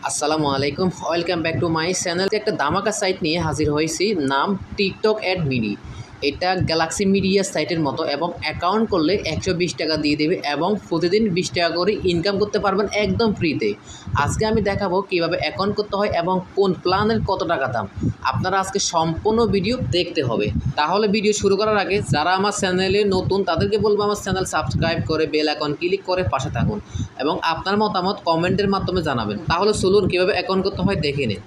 আসসালামু আলাইকুম, welcome back to my channel. একটা ধামাকা সাইট নিয়ে হাজির হয়েছি, নাম টিকটক অ্যাড মিনি। এটা গ্যালাক্সি মিডিয়া সাইটের মতো এবং অ্যাকাউন্ট করলে 120 টাকা দিয়ে দেবে এবং প্রতিদিন 20 টাকা করে ইনকাম করতে পারবেন একদম ফ্রিতে। আজকে আমি দেখাবো কিভাবে অ্যাকাউন্ট করতে হয় এবং কোন প্ল্যানের কত টাকা দাম। আপনারা আজকে সম্পূর্ণ ভিডিও দেখতে হবে। তাহলে ভিডিও শুরু করার আগে যারা আমার চ্যানেলে নতুন তাদেরকে বলবো আমার চ্যানেল সাবস্ক্রাইব করে বেল আইকন ক্লিক করে পাশে থাকুন এবং আপনার মতামত কমেন্টের মাধ্যমে জানাবেন। তাহলে চলুন কীভাবে অ্যাকাউন্ট করতে হয় দেখে নিন।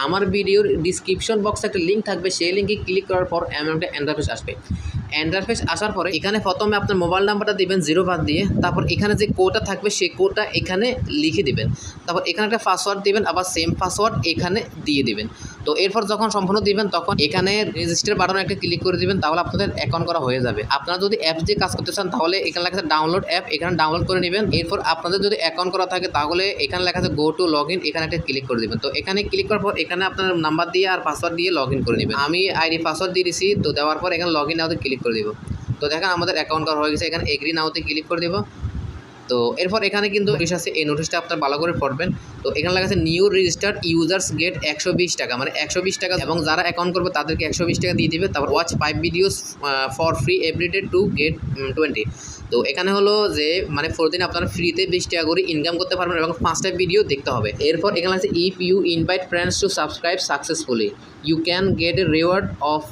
আমার ভিডিওর ডিসক্রিপশন বক্সে একটা লিঙ্ক থাকবে, সেই লিঙ্কে ক্লিক করার পর এমন একটা ইন্টারফেস আসবে। ইন্টারফেস আসার পরে এখানে প্রথমে আপনার মোবাইল নাম্বারটা দিবেন 0 দিয়ে, তারপর এখানে যে কোডটা থাকবে সেই কোডটা এখানে লিখে দিবেন, তারপর এখানে একটা পাসওয়ার্ড দিবেন, আবার সেম পাসওয়ার্ড এখানে দিয়ে দিবেন। তো এরপর যখন সম্পূর্ণ দিবেন তখন এখানে রেজিস্টার বাটনে একটা ক্লিক করে দিবেন, তাহলে আপনাদের অ্যাকাউন্ট করা হয়ে যাবে। আপনারা যদি অ্যাপ দিয়ে কাজ করতে চান তাহলে এখানে লেখা আছে ডাউনলোড অ্যাপ, এখানে ডাউনলোড করে নেবেন। এরপর আপনাদের যদি অ্যাকাউন্ট করা থাকে তাহলে এখানে লেখা আছে গো টু লগ ইন, এখানে একটা ক্লিক করে দেবেন। তো এখানে ক্লিক করার পর এখানে আপনার নাম্বার দিয়ে আর পাসওয়ার্ড দিয়ে লগ ইন করে নেবেন। আমি আইডি পাসওয়ার্ড দিয়ে দিয়েছি, তো দেওয়ার পর এখানে লগ ইন নাওতে ক্লিক করে দেবো। তো দেখেন আমাদের অ্যাকাউন্ট করা হয়ে গেছে, এখানে এগ্রি নাওতে ক্লিক করে দেবো। তো এরপর এখানে কিন্তু নোটিশ আছে, এই নোটিশটা আপনার ভালো করে পড়বেন। তো এখানে লেখা আছে নিউ রেজিস্টার্ড ইউজার্স গেট 120 টাকা, মানে 120 টাকা, এবং যারা অ্যাকাউন্ট করবে তাদেরকে 120 টাকা দিয়ে দিবে। তারপর watch 5 videos for free everyday to get 20। তো এখানে হলো যে মানে প্রতিদিন আপনারা ফ্রিতে 20 টাকা করে ইনকাম করতে পারবেন এবং 5টা ভিডিও দেখতে হবে। এরপর এখানে আছে if you invite friends to subscribe successfully you can get a reward of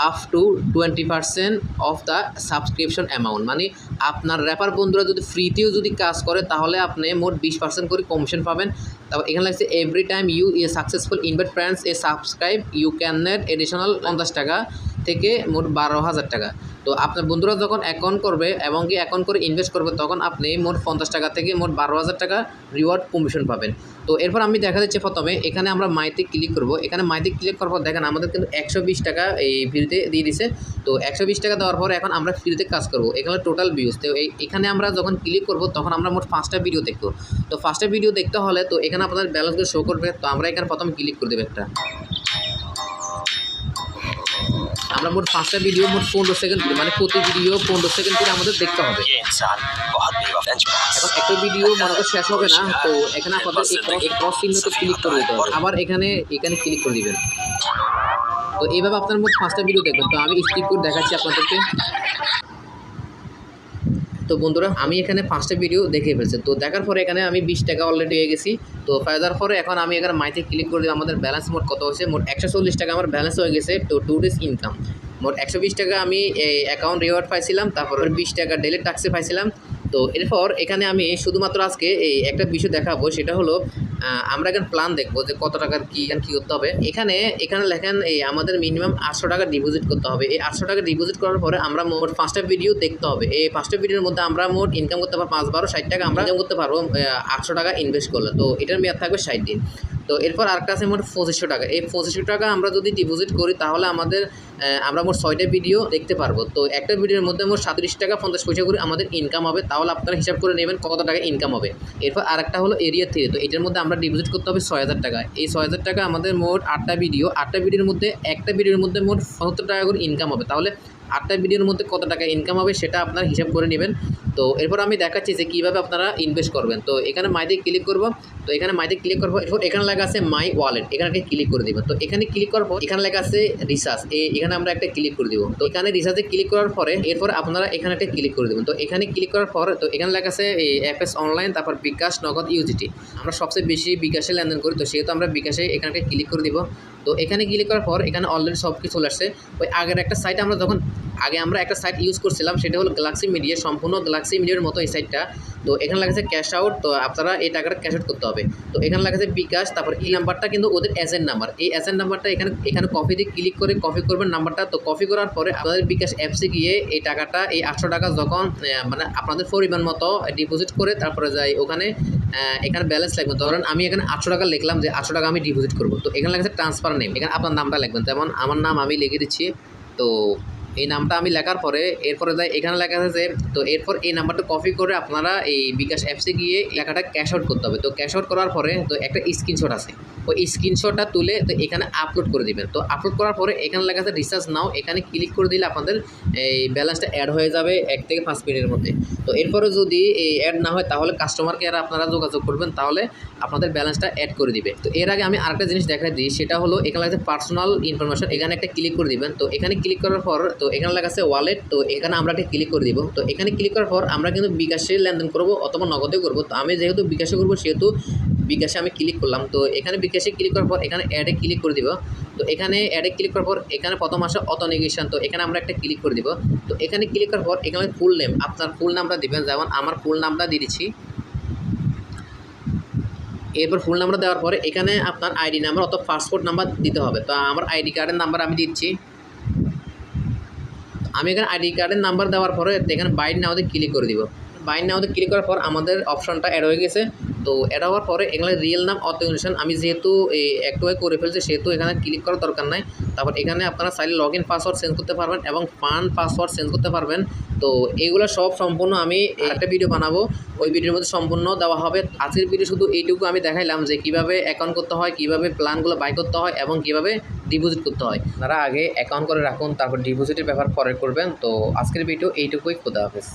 up to 20% of the subscription amount. মানে আপনার র্যাপার বন্ধুরা যদি ফ্রিতেও যদি কাজ করে তাহলে আপনি মোট 20% করে কমিশন পাবেন। তারপর এখানে লাগছে every time you successful invite friends subscribe you can net additional 50 টাকা থেকে মোট 12,000 টাকা। তো আপনার বন্ধুরা যখন অ্যাকাউন্ট করবে এবং কি অ্যাকাউন্ট করে ইনভেস্ট করবে তখন আপনি মোট 50 টাকা থেকে মোট 12,000 টাকা রিওয়ার্ড কমিশন পাবেন। তো এরপর আমি দেখা যাচ্ছে প্রথমে এখানে আমরা মাইতে ক্লিক করব। এখানে মাইতে ক্লিক করার পর দেখেন আমাদের কিন্তু 120 টাকা এই ফ্রিতে দিয়ে দিছে। তো 120 টাকা দেওয়ার পর এখন আমরা ফ্রিতে কাজ করব। এখানে টোটাল ভিউজ, তো এখানে আমরা যখন ক্লিক করব তখন আমরা মোট 5টা ভিডিও দেখব। তো 5টা ভিডিও দেখতে হলে তো এখানে আপনাদের ব্যালেন্সগুলো শো করবে। তো আমরা এখানে প্রথম ক্লিক করে দেবো একটা। আমরা মোট 5টা ভিডিও মোট 15 সেকেন্ড করে, মানে প্রতি ভিডিও 15 সেকেন্ড করে আমাদের দেখতে হবে। এখন একটা ভিডিও মনে করে শেষ হবে না, তো এখানে আপনাদের এই ক্রস চিহ্নতে ক্লিক করে দিতে হবে, আবার এখানে ক্লিক করে দিবেন। তো এইভাবে আপনার মোট 5টা ভিডিও দেখবেন। তো আমি স্কিপ করে দেখাচ্ছি আপনাদেরকে। তো বন্ধুরা আমি এখানে 5টা ভিডিও দেখে ফেলছি। তো দেখার পরে এখানে আমি 20 টাকা অলরেডি হয়ে গেছি। তো ফায়দার পরে এখন আমি এখানে মাইতে ক্লিক করে দিই। আমাদের ব্যালেন্স মোট কত হয়েছে, মোট 140 টাকা আমার ব্যালেন্স হয়ে গেছে। তো 2 ডেজ ইনকাম মোট 120 টাকা আমি এই অ্যাকাউন্ট রিওয়ার্ড পাইছিলাম, তারপর 20 টাকা ডেলি ট্যাক্সে পাইছিলাম। তো এরপর এখানে আমি শুধুমাত্র আজকে এই একটা বিষয় দেখাবো, সেটা হলো আমরা এখানে প্ল্যান দেখবো যে কত টাকার কী করতে হবে। এখানে লেখেন এই আমাদের মিনিমাম 800 টাকা ডিপোজিট করতে হবে। এই 800 টাকা ডিপোজিট করার পরে আমরা মোট 5টা ভিডিও দেখতে হবে। এই 5টা ভিডিওর মধ্যে আমরা মোট ইনকাম করতে পারবো 5-12-60 টাকা আমরা ইনকাম করতে পারবো 800 টাকা ইনভেস্ট করলে। তো এটার মেয়াদ থাকবে 60 দিন। তো এরপর আরেকটা আছে মোট 2500 টাকা। এই 2500 টাকা আমরা যদি ডিপোজিট করি তাহলে আমরা মোট 6টা ভিডিও দেখতে পারবো। তো একটা ভিডিওর মধ্যে মোট 37 টাকা 50 পয়সা করে আমাদের ইনকাম হবে। তাহলে আপনারা হিসাব করে নেবেন কত টাকা ইনকাম হবে। এরপর আরেকটা হলো এরিয়া 3। তো এটার মধ্যে আমরা ডিপোজিট করতে হবে 6000 টাকা। এই 6000 টাকা আমাদের মোট 8টা ভিডিওর মধ্যে একটা ভিডিওর মধ্যে মোট 75 টাকা করে ইনকাম হবে। তাহলে 8টা ভিডিওর মধ্যে কত টাকা ইনকাম হবে সেটা আপনারা হিসাব করে নেবেন। তো এরপর আমি দেখাচ্ছি যে কীভাবে আপনারা ইনভেস্ট করবেন। তো এখানে মাইতে ক্লিক করব। তো এখানে মাইতে ক্লিক করবো, এরপর এখানে লেখা আছে মাই ওয়ালেট, এখানে ক্লিক করে দেবেন। তো এখানে ক্লিক করার পর এখানে লেখা আছে রিচার্জ, এখানে আমরা একটা ক্লিক করে দিব। তো এখানে রিচার্জে ক্লিক করার পরে এরপর আপনারা এখানে একটা ক্লিক করে দেবেন। তো এখানে ক্লিক করার পর তো এখানে লেখা আছে এই এফএস অনলাইন, তারপর বিকাশ, নগদ, ইউজিটি। আমরা সবচেয়ে বেশি বিকাশে লেনদেন করি, তো সেহেতু আমরা বিকাশে এখানে ক্লিক করে দিব। তো এখানে ক্লিক করার পর এখানে অলরেডি সব কিছু চলে আসছে। ওই আগের একটা সাইট আমরা একটা সাইট ইউজ করছিলাম, সেটা হলো গ্যালাক্সি মিডিয়া, সম্পূর্ণ গ্যালাক্সি মিডিয়ার মতো এই সাইটটা। তো এখানে লেখা আছে ক্যাশ আউট, তো আপনারা এই টাকাটা ক্যাশ আউট করতে হবে। তো এখানে লেখা আছে বিকাশ, তারপর এই নাম্বারটা কিন্তু ওদের এজেন্ট নাম্বার। এই এজেন্ট নাম্বারটা এখানে কপি দিয়ে ক্লিক করে কপি করবেন নাম্বারটা। তো কপি করার পরে আপনাদের বিকাশ অ্যাপসে গিয়ে এই টাকাটা এই 800 টাকা যখন মানে আপনাদের পরিমাণ মতো ডিপোজিট করে তারপরে যাই ওখানে এখানে ব্যালেন্স লাগবে। ধরেন আমি এখানে 800 টাকা লিখলাম যে 800 টাকা আমি ডিপোজিট করবো। তো এখানে লেখা আছে ট্রান্সফার নেম, এখানে আপনার নামটা লিখবেন। যেমন আমার নাম আমি লিখে দিচ্ছি। তো এই নামটা আমি লেখার পরে এরপরে যাই এখানে লেখা আছে যে, তো এরপর এই নাম্বারটা কপি করে আপনারা এই বিকাশ অ্যাপসে গিয়ে লেখাটা ক্যাশ আউট করতে হবে। তো ক্যাশ আউট করার পরে তো একটা স্ক্রিনশট আছে, ওই স্ক্রিনশটটা তুলে তো এখানে আপলোড করে দিবেন। তো আপলোড করার পরে এখানে লেখা আছে রিচার্জ নাও, এখানে ক্লিক করে দিলে আপনাদের এই ব্যালেন্সটা অ্যাড হয়ে যাবে 1 থেকে 5 মিনিটের মধ্যে। তো এরপরে যদি এই অ্যাড না হয় তাহলে কাস্টমার কেয়ারে আপনারা যোগাযোগ করবেন, তাহলে আপনাদের ব্যালেন্সটা অ্যাড করে দিবে। তো এর আগে আমি আরেকটা জিনিস দেখাই দিই, সেটা হলো এখানে লেখা আছে পার্সোনাল ইনফরমেশন, এখানে একটা ক্লিক করে দিবেন। তো এখানে ক্লিক করার পর তো এখানে লেখা আছে ওয়ালেট, তো এখানে আমরা একটা ক্লিক করে দিব। তো এখানে ক্লিক করার পর আমরা কিন্তু বিকাশে লেনদেন করব অথবা নগদে করব। তো আমি যেহেতু বিকাশে করব সেহেতু বিকাশে আমি ক্লিক করলাম। তো এখানে বিকাশে ক্লিক করার পর এখানে অ্যাডে ক্লিক করে দিব। তো এখানে অ্যাডে ক্লিক করার পর এখানে প্রথম আসে অথেন্টিকেশন, তো এখানে আমরা একটা ক্লিক করে দিব। তো এখানে ক্লিক করার পর এখানে ফুল নেম, আপনার ফুল নামটা দিবেন, যেমন আমার ফুল নামটা দিয়ে দিচ্ছি। এরপর ফুল নাম্বার দেওয়ার পরে এখানে আপনার আইডি নাম্বার অথবা পাসপোর্ট নাম্বার দিতে হবে। তো আমার আইডি কার্ডের নাম্বার আমি দিচ্ছি। আমি এখানে আইডি কার্ডের নাম্বার দেওয়ার পরে এখানে বাইট নাওতে ক্লিক করে দিব। বাইট নাওতে ক্লিক করার পর আমাদের অপশনটা অ্যাড হয়ে গেছে। তো অ্যাড হওয়ার পরে এখানে রিয়েল নাম অথেন্টিকেশন আমি যেহেতু এই একটু করে ফেলছি সেহেতু এখানে ক্লিক করার দরকার নাই। তারপর এখানে আপনারা চাইলে লগ ইন পাসওয়ার্ড চেঞ্জ করতে পারবেন এবং ফান্ড পাসওয়ার্ড চেঞ্জ করতে পারবেন। তো এইগুলো সব সম্পূর্ণ আমি একটা ভিডিও বানাবো, ওই ভিডিওর মধ্যে সম্পূর্ণ দেওয়া হবে। আজকের ভিডিও শুধু এইটুকু আমি দেখাইলাম যে কীভাবে অ্যাকাউন্ট করতে হয়, কীভাবে প্ল্যানগুলো বাই করতে হয় এবং কীভাবে ডিপোজিট করতে হয়। আপনারা আগে অ্যাকাউন্ট করে রাখুন, তারপর ডিপোজিটের ব্যাপার পরে করবেন। তো আজকের ভিডিও এইটুকুই, খোদা হাফেজ।